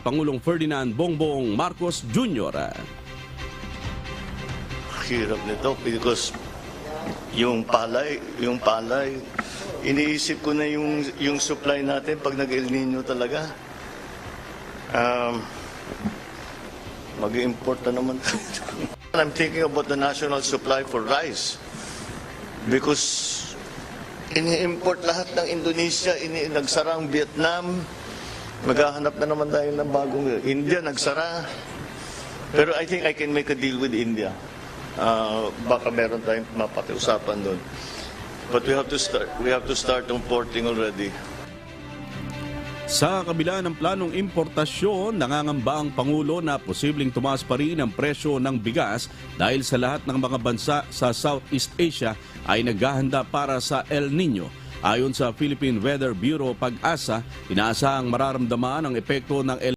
Pangulong Ferdinand Bongbong Marcos Jr. Hirap nito because yung palay, iniisip ko na yung supply natin pag nag-El Nino talaga. Mag-import na naman. I'm thinking about the national supply for rice because ini-import lahat ng Indonesia, nagsara ang Vietnam, maghahanap na naman tayo ng bagong India, nagsara. Pero I think I can make a deal with India. Baka meron tayong mapakiusapan doon. But we have to start importing already. Sa kabila ng planong importasyon, nangangamba ang Pangulo na posibleng tumaas pa rin ang presyo ng bigas dahil sa lahat ng mga bansa sa Southeast Asia ay naghahanda para sa El Nino. Ayon sa Philippine Weather Bureau Pag-asa, inaasahang mararamdaman ang epekto ng El